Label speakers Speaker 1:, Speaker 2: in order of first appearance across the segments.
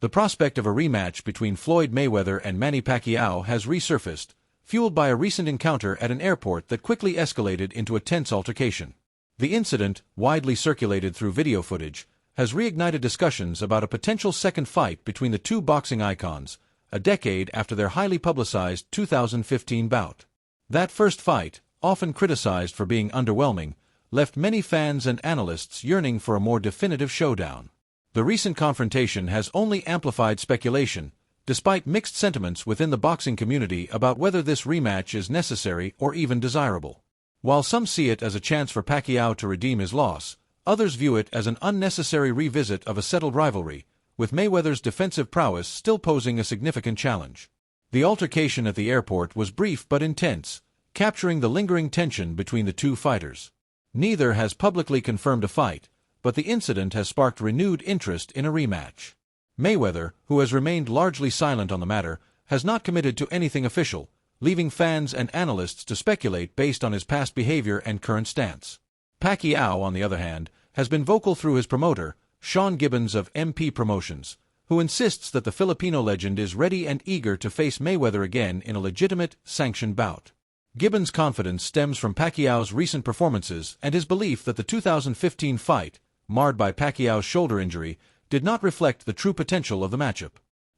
Speaker 1: The prospect of a rematch between Floyd Mayweather and Manny Pacquiao has resurfaced, fueled by a recent encounter at an airport that quickly escalated into a tense altercation. The incident, widely circulated through video footage, has reignited discussions about a potential second fight between the two boxing icons, a decade after their highly publicized 2015 bout. That first fight, often criticized for being underwhelming, left many fans and analysts yearning for a more definitive showdown. The recent confrontation has only amplified speculation, despite mixed sentiments within the boxing community about whether this rematch is necessary or even desirable. While some see it as a chance for Pacquiao to redeem his loss, others view it as an unnecessary revisit of a settled rivalry, with Mayweather's defensive prowess still posing a significant challenge. The altercation at the airport was brief but intense, capturing the lingering tension between the two fighters. Neither has publicly confirmed a fight, but the incident has sparked renewed interest in a rematch. Mayweather, who has remained largely silent on the matter, has not committed to anything official, leaving fans and analysts to speculate based on his past behavior and current stance. Pacquiao, on the other hand, has been vocal through his promoter, Sean Gibbons of MP Promotions, who insists that the Filipino legend is ready and eager to face Mayweather again in a legitimate, sanctioned bout. Gibbons' confidence stems from Pacquiao's recent performances and his belief that the 2015 fight, marred by Pacquiao's shoulder injury, did not reflect the true potential of the matchup.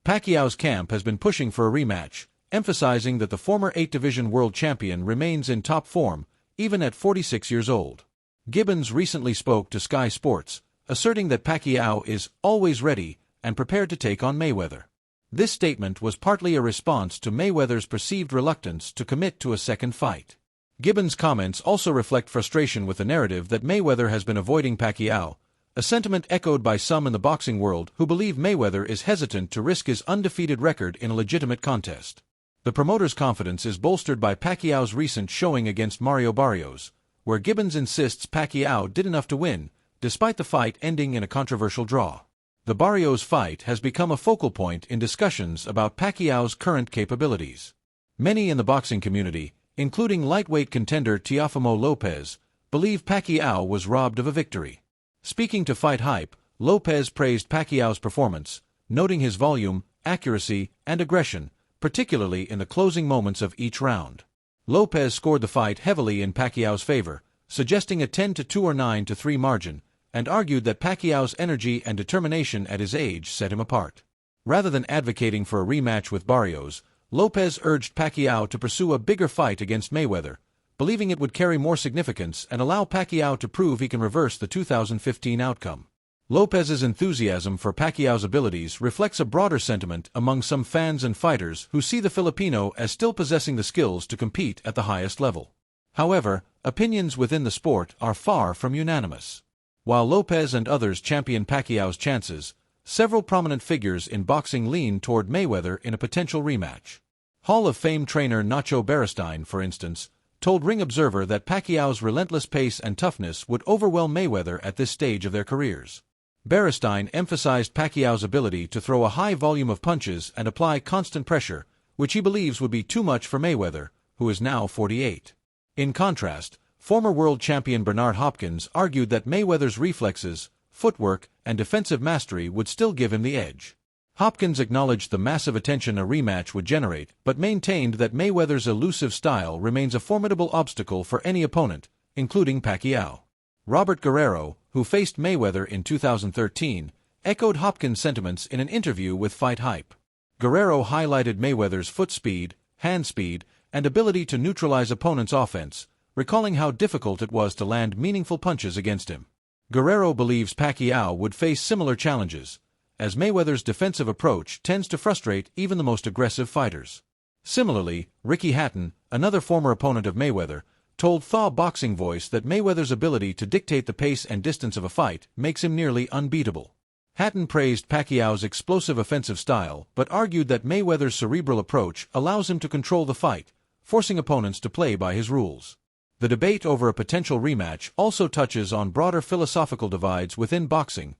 Speaker 1: Pacquiao's camp has been pushing for a rematch, emphasizing that the former 8-division world champion remains in top form, even at 46 years old. Gibbons recently spoke to Sky Sports, asserting that Pacquiao is always ready and prepared to take on Mayweather. This statement was partly a response to Mayweather's perceived reluctance to commit to a second fight. Gibbons' comments also reflect frustration with the narrative that Mayweather has been avoiding Pacquiao, a sentiment echoed by some in the boxing world who believe Mayweather is hesitant to risk his undefeated record in a legitimate contest. The promoter's confidence is bolstered by Pacquiao's recent showing against Mario Barrios, where Gibbons insists Pacquiao did enough to win, despite the fight ending in a controversial draw. The Barrios fight has become a focal point in discussions about Pacquiao's current capabilities. Many in the boxing community, including lightweight contender Teofimo Lopez, believe Pacquiao was robbed of a victory. Speaking to Fight Hype, Lopez praised Pacquiao's performance, noting his volume, accuracy, and aggression, particularly in the closing moments of each round. Lopez scored the fight heavily in Pacquiao's favor, suggesting a 10-2 or 9-3 margin, and argued that Pacquiao's energy and determination at his age set him apart. Rather than advocating for a rematch with Barrios, Lopez urged Pacquiao to pursue a bigger fight against Mayweather, believing it would carry more significance and allow Pacquiao to prove he can reverse the 2015 outcome. Lopez's enthusiasm for Pacquiao's abilities reflects a broader sentiment among some fans and fighters who see the Filipino as still possessing the skills to compete at the highest level. However, opinions within the sport are far from unanimous. While Lopez and others champion Pacquiao's chances, several prominent figures in boxing lean toward Mayweather in a potential rematch. Hall of Fame trainer Nacho Beristain, for instance, told Ring Observer that Pacquiao's relentless pace and toughness would overwhelm Mayweather at this stage of their careers. Beristain emphasized Pacquiao's ability to throw a high volume of punches and apply constant pressure, which he believes would be too much for Mayweather, who is now 48. In contrast, former world champion Bernard Hopkins argued that Mayweather's reflexes, footwork, and defensive mastery would still give him the edge. Hopkins acknowledged the massive attention a rematch would generate, but maintained that Mayweather's elusive style remains a formidable obstacle for any opponent, including Pacquiao. Robert Guerrero, who faced Mayweather in 2013, echoed Hopkins' sentiments in an interview with Fight Hype. Guerrero highlighted Mayweather's foot speed, hand speed, and ability to neutralize opponents' offense, recalling how difficult it was to land meaningful punches against him. Guerrero believes Pacquiao would face similar challenges, as Mayweather's defensive approach tends to frustrate even the most aggressive fighters. Similarly, Ricky Hatton, another former opponent of Mayweather, told Thaw Boxing Voice that Mayweather's ability to dictate the pace and distance of a fight makes him nearly unbeatable. Hatton praised Pacquiao's explosive offensive style but argued that Mayweather's cerebral approach allows him to control the fight, forcing opponents to play by his rules. The debate over a potential rematch also touches on broader philosophical divides within boxing: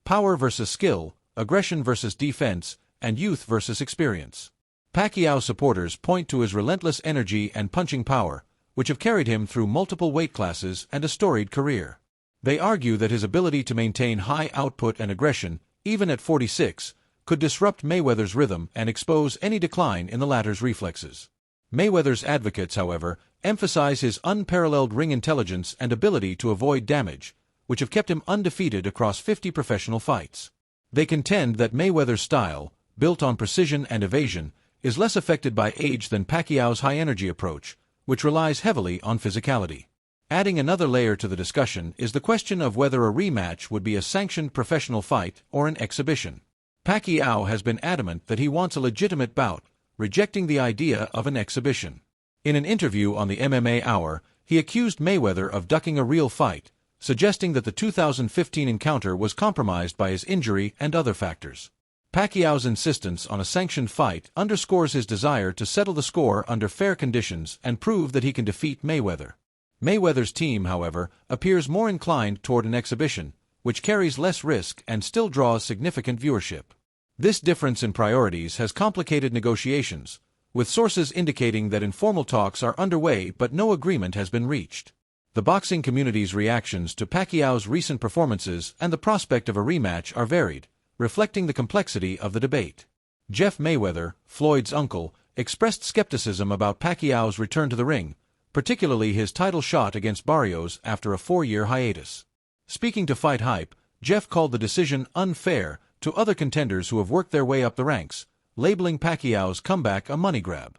Speaker 1: power versus skill, aggression versus defense, and youth versus experience. Pacquiao supporters point to his relentless energy and punching power, which have carried him through multiple weight classes and a storied career. They argue that his ability to maintain high output and aggression, even at 46, could disrupt Mayweather's rhythm and expose any decline in the latter's reflexes. Mayweather's advocates, however, emphasize his unparalleled ring intelligence and ability to avoid damage, which have kept him undefeated across 50 professional fights. They contend that Mayweather's style, built on precision and evasion, is less affected by age than Pacquiao's high-energy approach, which relies heavily on physicality. Adding another layer to the discussion is the question of whether a rematch would be a sanctioned professional fight or an exhibition. Pacquiao has been adamant that he wants a legitimate bout, rejecting the idea of an exhibition. In an interview on the MMA Hour, he accused Mayweather of ducking a real fight, suggesting that the 2015 encounter was compromised by his injury and other factors. Pacquiao's insistence on a sanctioned fight underscores his desire to settle the score under fair conditions and prove that he can defeat Mayweather. Mayweather's team, however, appears more inclined toward an exhibition, which carries less risk and still draws significant viewership. This difference in priorities has complicated negotiations, with sources indicating that informal talks are underway but no agreement has been reached. The boxing community's reactions to Pacquiao's recent performances and the prospect of a rematch are varied, reflecting the complexity of the debate. Jeff Mayweather, Floyd's uncle, expressed skepticism about Pacquiao's return to the ring, particularly his title shot against Barrios after a 4-year hiatus. Speaking to Fight Hype, Jeff called the decision unfair to other contenders who have worked their way up the ranks, labeling Pacquiao's comeback a money grab.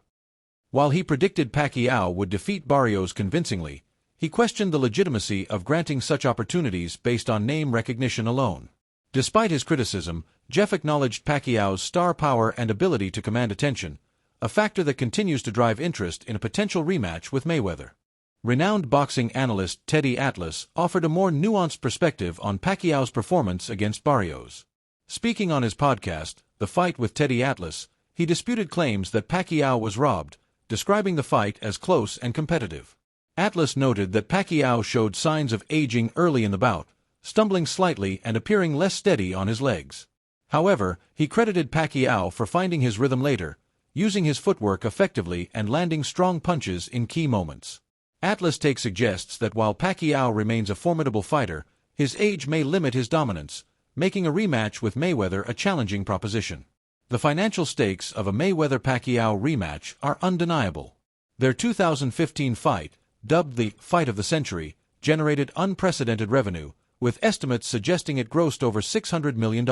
Speaker 1: While he predicted Pacquiao would defeat Barrios convincingly, he questioned the legitimacy of granting such opportunities based on name recognition alone. Despite his criticism, Jeff acknowledged Pacquiao's star power and ability to command attention, a factor that continues to drive interest in a potential rematch with Mayweather. Renowned boxing analyst Teddy Atlas offered a more nuanced perspective on Pacquiao's performance against Barrios. Speaking on his podcast, The Fight with Teddy Atlas, he disputed claims that Pacquiao was robbed, describing the fight as close and competitive. Atlas noted that Pacquiao showed signs of aging early in the bout, stumbling slightly and appearing less steady on his legs. However, he credited Pacquiao for finding his rhythm later, using his footwork effectively and landing strong punches in key moments. Atlas' take suggests that while Pacquiao remains a formidable fighter, his age may limit his dominance, making a rematch with Mayweather a challenging proposition. The financial stakes of a Mayweather-Pacquiao rematch are undeniable. Their 2015 fight, dubbed the Fight of the Century, generated unprecedented revenue, with estimates suggesting it grossed over $600 million.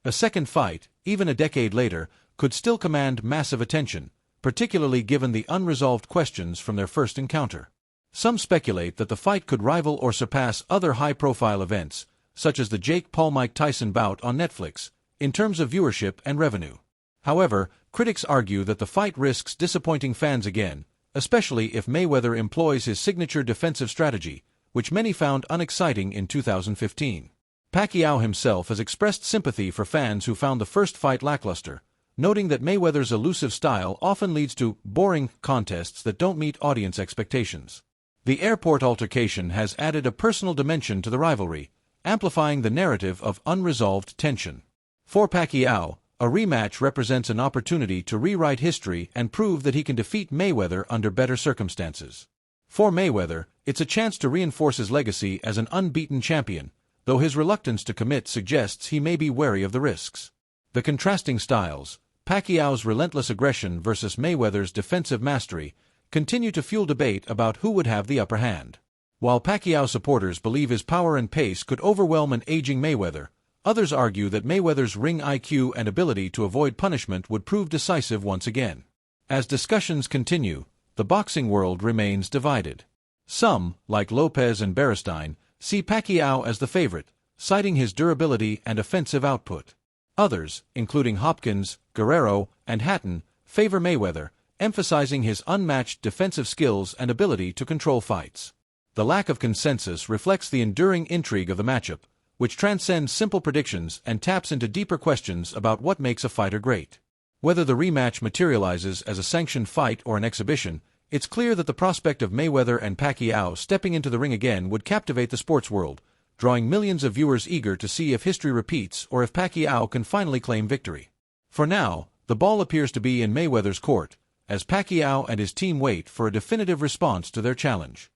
Speaker 1: A second fight, even a decade later, could still command massive attention, particularly given the unresolved questions from their first encounter. Some speculate that the fight could rival or surpass other high-profile events, such as the Jake Paul-Mike Tyson bout on Netflix, in terms of viewership and revenue. However, critics argue that the fight risks disappointing fans again, especially if Mayweather employs his signature defensive strategy, which many found unexciting in 2015. Pacquiao himself has expressed sympathy for fans who found the first fight lackluster, noting that Mayweather's elusive style often leads to boring contests that don't meet audience expectations. The airport altercation has added a personal dimension to the rivalry, amplifying the narrative of unresolved tension. For Pacquiao, a rematch represents an opportunity to rewrite history and prove that he can defeat Mayweather under better circumstances. For Mayweather, it's a chance to reinforce his legacy as an unbeaten champion, though his reluctance to commit suggests he may be wary of the risks. The contrasting styles, Pacquiao's relentless aggression versus Mayweather's defensive mastery, continue to fuel debate about who would have the upper hand. While Pacquiao supporters believe his power and pace could overwhelm an aging Mayweather, others argue that Mayweather's ring IQ and ability to avoid punishment would prove decisive once again. As discussions continue, the boxing world remains divided. Some, like Lopez and Beristain, see Pacquiao as the favorite, citing his durability and offensive output. Others, including Hopkins, Guerrero, and Hatton, favor Mayweather, emphasizing his unmatched defensive skills and ability to control fights. The lack of consensus reflects the enduring intrigue of the matchup, which transcends simple predictions and taps into deeper questions about what makes a fighter great. Whether the rematch materializes as a sanctioned fight or an exhibition, it's clear that the prospect of Mayweather and Pacquiao stepping into the ring again would captivate the sports world, drawing millions of viewers eager to see if history repeats or if Pacquiao can finally claim victory. For now, the ball appears to be in Mayweather's court, as Pacquiao and his team wait for a definitive response to their challenge.